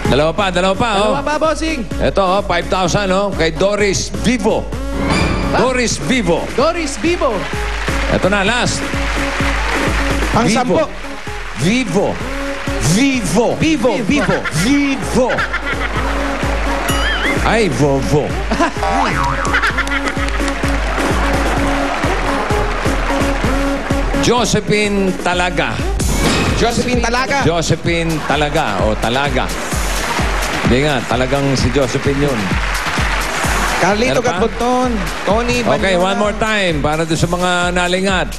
Dalawa pa, oh. Dalawa pa, bossing. Ito, 5,000, oh. Kay Doris Vivo. Doris Vivo. Doris Vivo. Ito na, last. Pang Vivo. 10. Vivo. Vivo. Vivo, Vivo. Vivo. Ay, Vovo. Josephine Talaga. Josephine Talaga. Josephine Talaga o Talaga. Hindi nga, talagang si Josephine yun. Carlito Meron pa? Gatbunton. Tony Okay, Banyola. one more time para doon sa mga nalingat.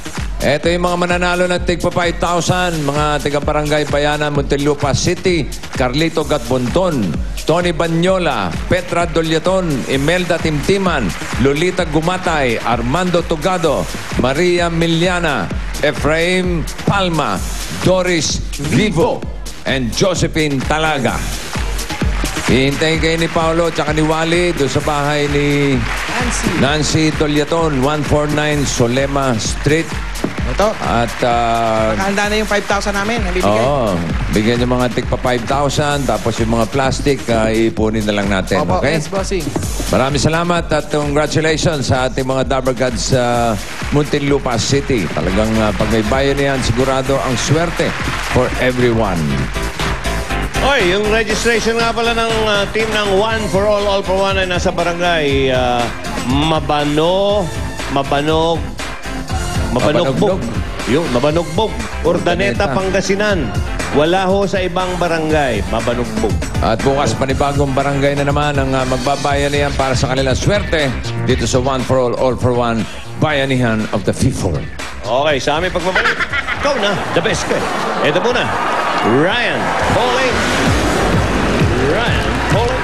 Ito yung mga mananalo ng tigpa 5,000, mga taga-barangay Bayanan, Muntinlupa City, Carlito Gatbunton, Tony Banyola, Petra Dolyaton, Imelda Timtiman, Lolita Gumatay, Armando Tugado, Maria Miliana, Efraim Palma, Doris Vivo, and Josephine Talaga. Hihintayin kayo ni Paolo at ni Wally doon sa bahay ni Nancy Dolyaton, 149 Solema Street. Ito. At Nakahanda na yung 5,000 namin. Nabibigay. oo, bigyan yung mga tigpa 5,000 tapos yung mga plastic ipunin na lang natin. Opo, Okay? yes, bossing. Maraming salamat at congratulations sa ating mga Dabber Gods sa Muntinlupa City. Talagang pag may bayan na yan, sigurado ang swerte for everyone. Oy, yung registration nga pala ng team ng One for All for One ay nasa barangay Mabanogbog. Yung Mabanogbog, Urdaneta, Pangasinan. Wala ho sa ibang barangay, Mabanogbog. At bukas panibagong barangay na naman ang magbabayan niyan para sa kanilang swerte dito sa One for All for One, Bayanihan of the FIFO. Okay, sa aming pagbabalik, ikaw na, the best ka. Ito muna, Ryan Pauling. Ryan Pauling.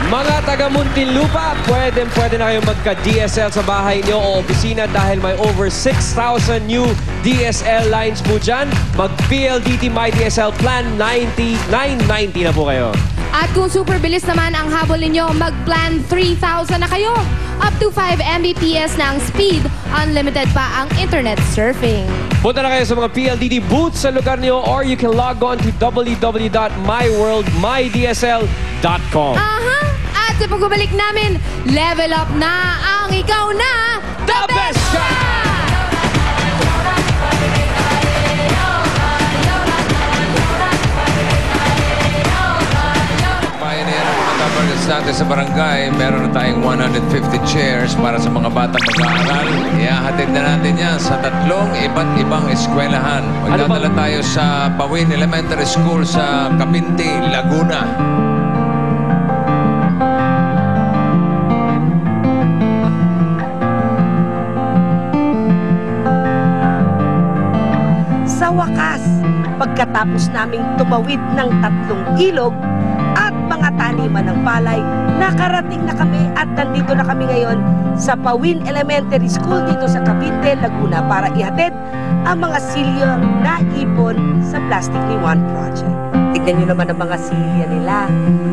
Mga taga Muntinlupa, pwede na kayong magka-DSL sa bahay niyo o opisina dahil may over 6,000 new DSL lines po dyan. Mag-PLDT My DSL Plan 990 na po kayo. At kung super bilis naman ang habol ninyo, mag-plan 3,000 na kayo. Up to 5 Mbps na ang speed. Unlimited pa ang internet surfing. Punta na kayo sa mga PLDT booths sa lugar niyo or you can log on to www.myworldmydsl.com. Aha! At sa pagbabalik namin, level up na ang ikaw na The Best Ka! Bayan niyan ang mga Dabber Gods natin sa barangay. Meron na tayong 150 chairs para sa mga batang mag-aaral. Ihahatid na natin yan sa 3 iba't ibang eskwelahan. Magdadala tayo sa Bawin Elementary School sa Kapinti, Laguna. Sa wakas, pagkatapos naming tumawid ng 3 ilog at mga taniman ng palay, nakarating na kami at nandito na kami ngayon sa Bawin Elementary School dito sa Cavite, Laguna para ihatid ang mga silyo na ipon sa Plastic ni One Project. Tignan nyo naman ang mga silya nila.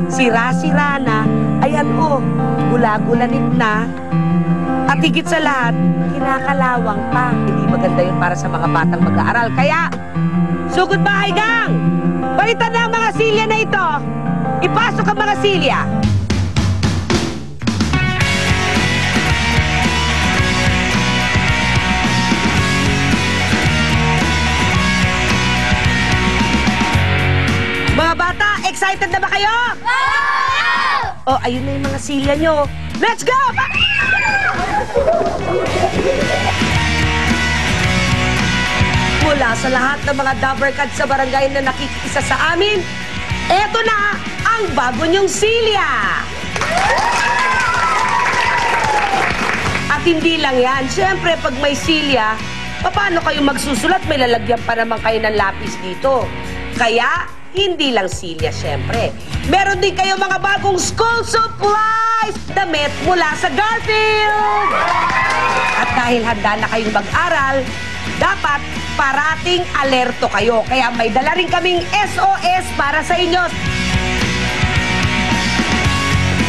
Sira-sira na, ayan o, gula-gulanit na. At higit sa lahat, kinakalawang pa. Hindi maganda yun para sa mga batang mag-aaral. Kaya, sugod bahay gang! Palitan na ang mga silya na ito. Ipasok ang mga silya. Mga bata, excited na ba kayo? Oh, ayun na yung mga silya nyo. Let's go! Mula sa lahat ng mga Dabber Gods sa barangay na nakikisa sa amin, eto na ang bago nyong silya! At hindi lang yan. Siyempre, pag may silya, paano kayo magsusulat? May lalagyan pa naman kayo ng lapis dito. Kaya, hindi lang silya, siyempre. Meron din kayo mga bagong school supplies! Damit mula sa Garfield! At dahil handa na kayong mag-aral, dapat parating alerto kayo. Kaya may dala rin kaming SOS para sa inyo.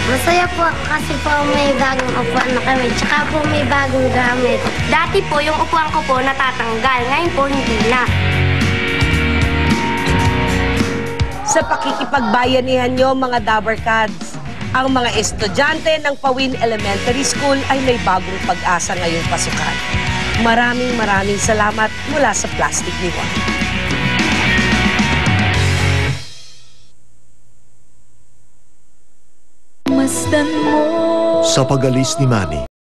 Masaya po kasi po may bagong upuan na kami. Tsaka po may bagong gamit. Dati po yung upuan ko po natatanggal. Ngayon po hindi na. sa pakikipagbayanihan nyo mga Dabarkads. Ang mga estudyante ng Pawin Elementary School ay may bagong pag-asa ngayong pasukan. Maraming salamat mula sa Plastic Liwan. Sa pag-alis ni Manny,